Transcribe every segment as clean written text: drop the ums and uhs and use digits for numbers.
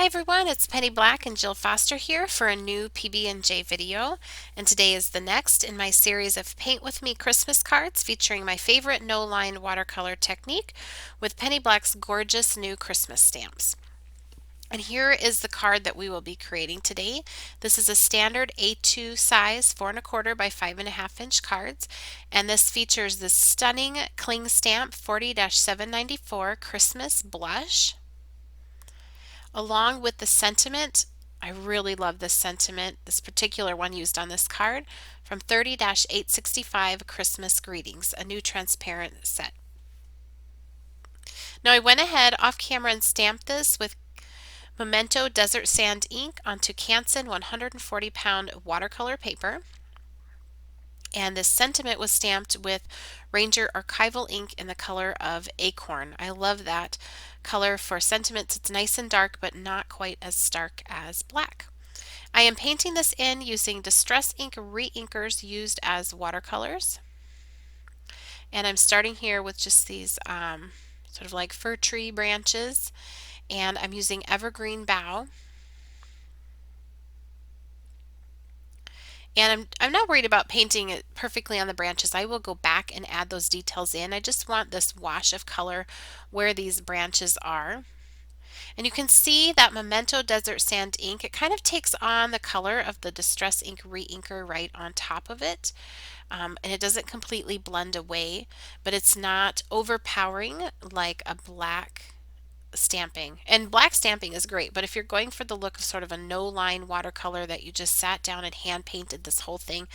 everyone, it's Penny Black and Jill Foster here for a new PB&J video, and today is the next in my series of Paint With Me Christmas cards featuring my favorite no-line watercolor technique with Penny Black's gorgeous new Christmas stamps. And here is the card that we will be creating today. This is a standard A2 size 4¼ by 5½ inch cards, and this features this stunning cling stamp 40-794 Christmas blush. Along with the sentiment, I really love this sentiment, this particular one used on this card, from 30-865 Christmas Greetings, a new transparent set. Now I went ahead off camera and stamped this with Memento Desert Sand ink onto Canson 140-pound watercolor paper. And this sentiment was stamped with Ranger Archival ink in the color of Acorn. I love that color for sentiments. It's nice and dark, but not quite as stark as black. I am painting this in using Distress Ink re-inkers used as watercolors. And I'm starting here with just these sort of like fir tree branches, and I'm using Evergreen Bough. And I'm not worried about painting it perfectly on the branches. I will go back and add those details in. I just want this wash of color where these branches are. And you can see that Memento Desert Sand ink, it kind of takes on the color of the Distress Ink re-inker right on top of it. And it doesn't completely blend away, but it's not overpowering like a black stamping. And black stamping is great, but if you're going for the look of sort of a no-line watercolor that you just sat down and hand painted this whole thing,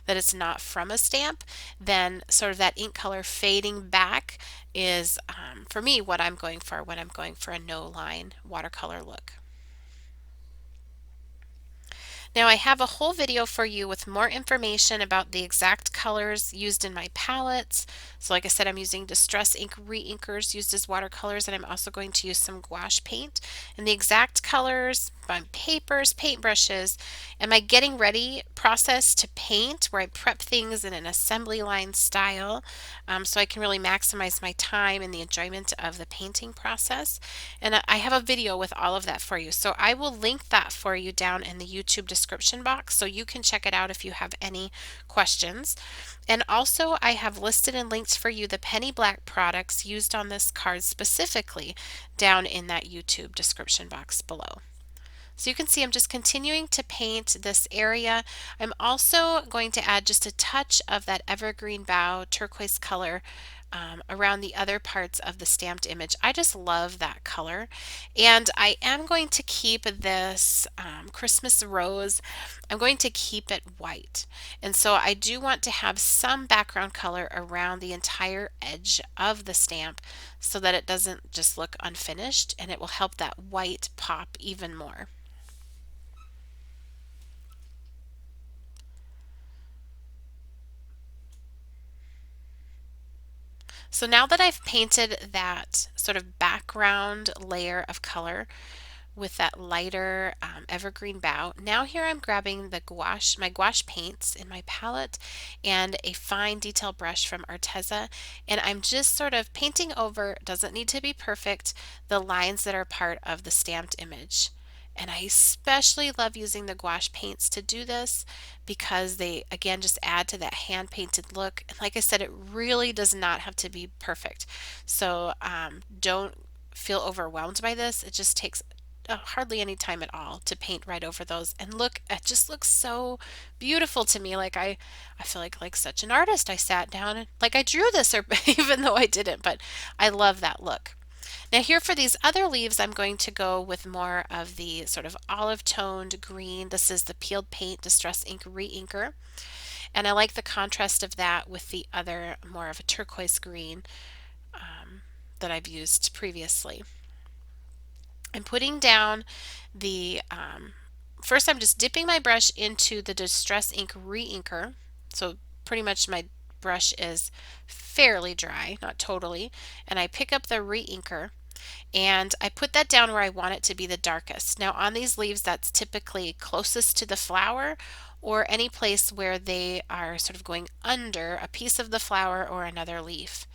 that it's not from a stamp, then sort of that ink color fading back is, for me, what I'm going for when I'm going for a no-line watercolor look. Now I have a whole video for you with more information about the exact colors used in my palettes. So like I said, I'm using Distress Ink re-inkers used as watercolors, and I'm also going to use some gouache paint. And the exact colors, my papers, paintbrushes, and my getting ready process to paint, where I prep things in an assembly line style, so I can really maximize my time and the enjoyment of the painting process. And I have a video with all of that for you. So I will link that for you down in the YouTube description box so you can check it out if you have any questions. And also I have listed and linked for you the Penny Black products used on this card specifically down in that YouTube description box below. So you can see I'm just continuing to paint this area. I'm also going to add just a touch of that Evergreen Bough turquoise color around the other parts of the stamped image. I just love that color. And I am going to keep this Christmas rose, I'm going to keep it white. And so I do want to have some background color around the entire edge of the stamp so that it doesn't just look unfinished, and it will help that white pop even more. So now that I've painted that sort of background layer of color with that lighter evergreen bough, now here I'm grabbing the gouache, my gouache paints in my palette, and a fine detail brush from Arteza, and I'm just sort of painting over, doesn't need to be perfect, the lines that are part of the stamped image. And I especially love using the gouache paints to do this because they, again, just add to that hand painted look. And like I said, it really does not have to be perfect. So don't feel overwhelmed by this. It just takes hardly any time at all to paint right over those, and look, it just looks so beautiful to me. Like I feel like such an artist. I sat down and like I drew this, or even though I didn't, but I love that look. Now here for these other leaves, I'm going to go with more of the sort of olive toned green. This is the Peeled Paint Distress Ink re-inker, and I like the contrast of that with the other more of a turquoise green that I've used previously. I'm putting down the, first I'm just dipping my brush into the Distress Ink re-inker. So pretty much my brush is fairly dry, not totally. And I pick up the re-inker and I put that down where I want it to be the darkest. Now on these leaves, that's typically closest to the flower, or any place where they are sort of going under a piece of the flower or another leaf.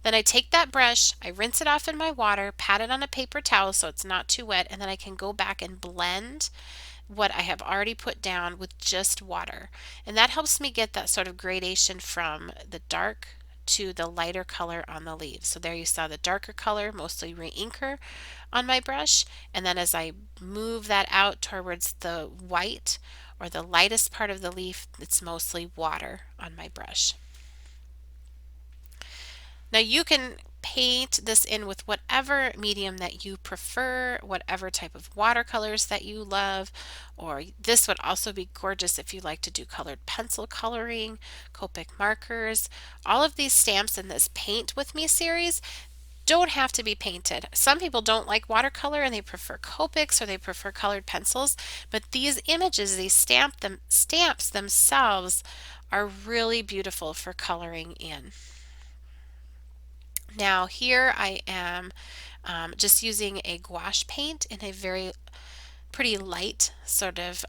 Then I take that brush, I rinse it off in my water, pat it on a paper towel so it's not too wet, and then I can go back and blend what I have already put down with just water. And that helps me get that sort of gradation from the dark to the lighter color on the leaves. So there you saw the darker color, mostly re-inker on my brush. And then as I move that out towards the white or the lightest part of the leaf, it's mostly water on my brush. Now you can paint this in with whatever medium that you prefer, whatever type of watercolors that you love, or this would also be gorgeous if you like to do colored pencil coloring, Copic markers. All of these stamps in this Paint With Me series don't have to be painted. Some people don't like watercolor and they prefer Copics or they prefer colored pencils, but these images, these stamps themselves are really beautiful for coloring in. Now here I am just using a gouache paint in a very pretty light sort of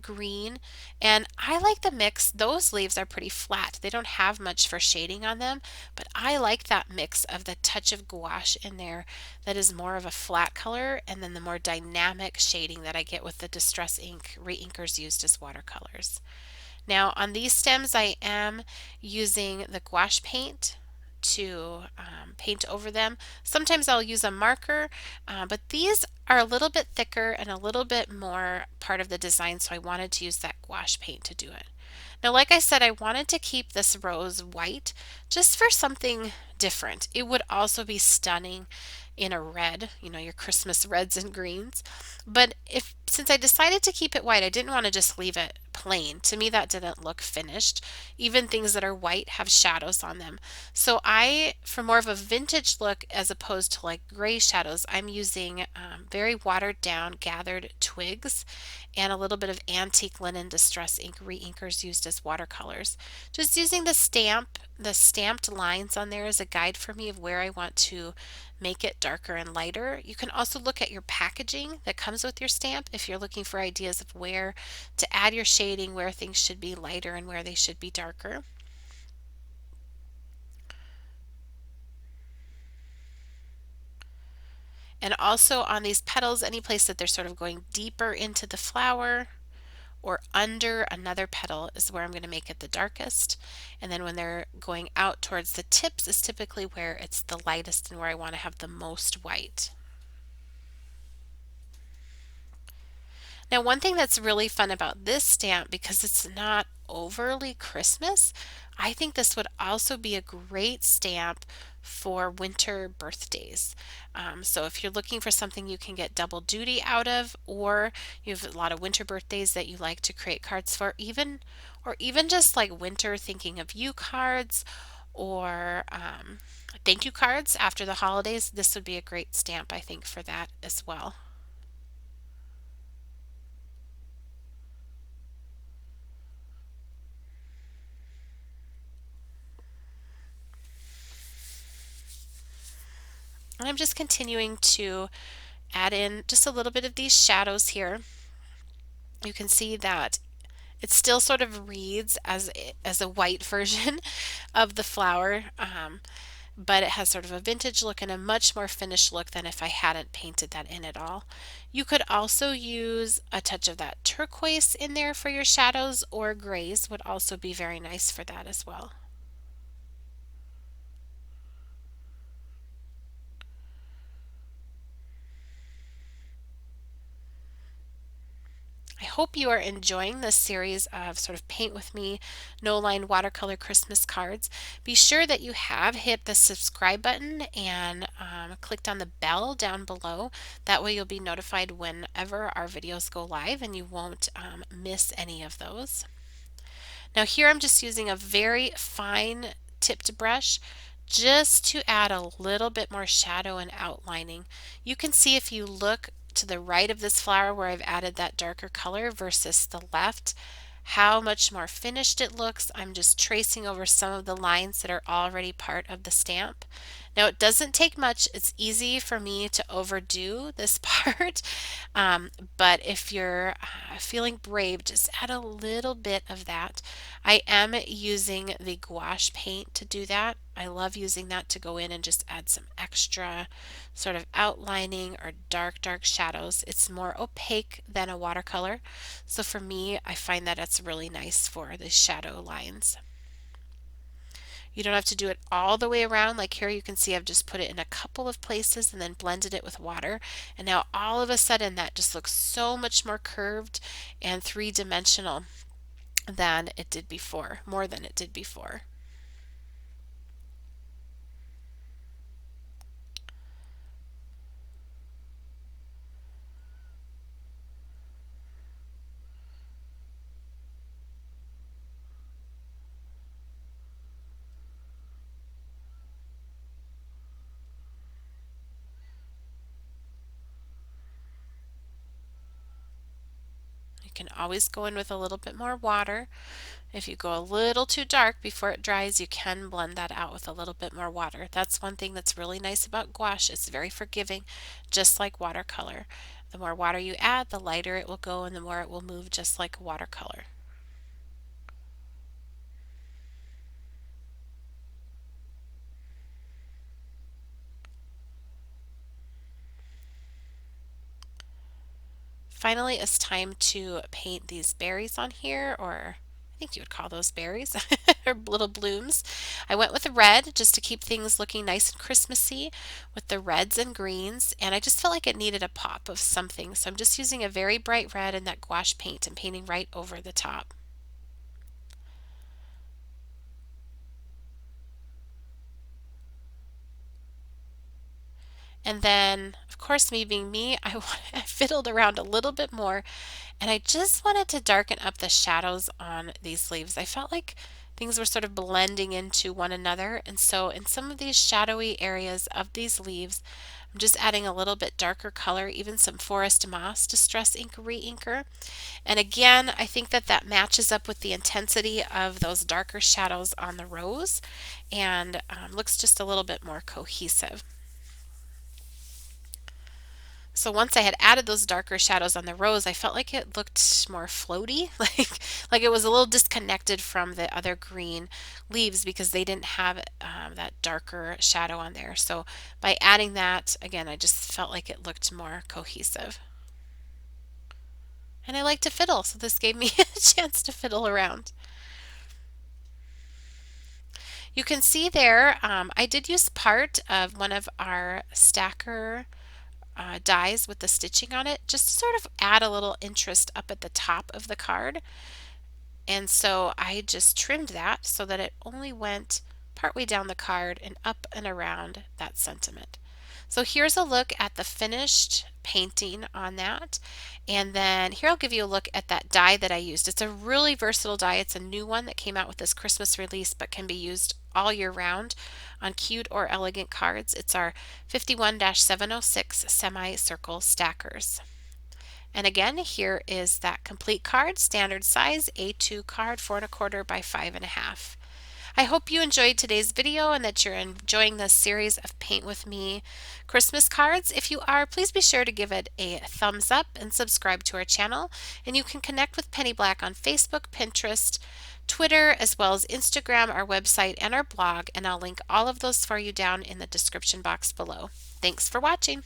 green, and I like the mix. Those leaves are pretty flat. They don't have much for shading on them, but I like that mix of the touch of gouache in there that is more of a flat color and then the more dynamic shading that I get with the Distress ink re-inkers used as watercolors. Now on these stems I am using the gouache paint to paint over them. Sometimes I'll use a marker, but these are a little bit thicker and a little bit more part of the design, so I wanted to use that gouache paint to do it. Now, like I said, I wanted to keep this rose white just for something different. It would also be stunning in a red, you know, your Christmas reds and greens. But since I decided to keep it white, I didn't want to just leave it plain. To me, that didn't look finished. Even things that are white have shadows on them. So for more of a vintage look as opposed to like gray shadows, I'm using very watered down gathered twigs and a little bit of antique linen distress ink re-inkers used as watercolors. Just using the stamped lines on there as a guide for me of where I want to make it darker and lighter. You can also look at your packaging that comes with your stamp if you're looking for ideas of where to add your shading, where things should be lighter and where they should be darker. And also on these petals, any place that they're sort of going deeper into the flower or under another petal is where I'm going to make it the darkest. And then when they're going out towards the tips is typically where it's the lightest and where I want to have the most white. Now, one thing that's really fun about this stamp, because it's not overly Christmas, I think this would also be a great stamp for winter birthdays. So if you're looking for something you can get double duty out of, or you have a lot of winter birthdays that you like to create cards for, or even just like winter thinking of you cards, or thank you cards after the holidays, this would be a great stamp, I think, for that as well. And I'm just continuing to add in just a little bit of these shadows here. You can see that it still sort of reads as a white version of the flower, but it has sort of a vintage look and a much more finished look than if I hadn't painted that in at all. You could also use a touch of that turquoise in there for your shadows, or grays would also be very nice for that as well. I hope you are enjoying this series of sort of Paint With Me no line watercolor Christmas cards. Be sure that you have hit the subscribe button and clicked on the bell down below. That way you'll be notified whenever our videos go live and you won't miss any of those. Now here I'm just using a very fine tipped brush just to add a little bit more shadow and outlining. You can see if you look to the right of this flower where I've added that darker color versus the left, how much more finished it looks. I'm just tracing over some of the lines that are already part of the stamp. Now it doesn't take much. It's easy for me to overdo this part, But if you're feeling brave, just add a little bit of that. I am using the gouache paint to do that. I love using that to go in and just add some extra sort of outlining or dark shadows. It's more opaque than a watercolor. So for me, I find that it's really nice for the shadow lines. You don't have to do it all the way around. Like here you can see I've just put it in a couple of places and then blended it with water. And now all of a sudden that just looks so much more curved and three-dimensional than it did before, more than it did before. You can always go in with a little bit more water. If you go a little too dark before it dries, you can blend that out with a little bit more water. That's one thing that's really nice about gouache. It's very forgiving, just like watercolor. The more water you add, the lighter it will go and the more it will move just like watercolor. Finally, it's time to paint these berries on here, or I think you would call those berries, or little blooms. I went with the red just to keep things looking nice and Christmassy with the reds and greens, and I just felt like it needed a pop of something. So I'm just using a very bright red and that gouache paint and painting right over the top. And then, of course, me being me, I fiddled around a little bit more and I just wanted to darken up the shadows on these leaves. I felt like things were sort of blending into one another. And so in some of these shadowy areas of these leaves, I'm just adding a little bit darker color, even some forest moss distress ink re-inker. And again, I think that that matches up with the intensity of those darker shadows on the rose and looks just a little bit more cohesive. So once I had added those darker shadows on the rose, I felt like it looked more floaty, like it was a little disconnected from the other green leaves because they didn't have that darker shadow on there. So by adding that, again, I just felt like it looked more cohesive. And I like to fiddle, so this gave me a chance to fiddle around. You can see there, I did use part of one of our stacker dies with the stitching on it just to sort of add a little interest up at the top of the card. And so I just trimmed that so that it only went partway down the card and up and around that sentiment. So here's a look at the finished painting on that. And then here I'll give you a look at that die that I used. It's a really versatile die. It's a new one that came out with this Christmas release but can be used all year round on cute or elegant cards. It's our 51-706 semicircle stackers. And again, here is that complete card, standard size A2 card, 4¼ by 5½. I hope you enjoyed today's video and that you're enjoying this series of Paint With Me Christmas cards. If you are, please be sure to give it a thumbs up and subscribe to our channel. And you can connect with Penny Black on Facebook, Pinterest, Twitter, as well as Instagram, our website, and our blog. And I'll link all of those for you down in the description box below. Thanks for watching.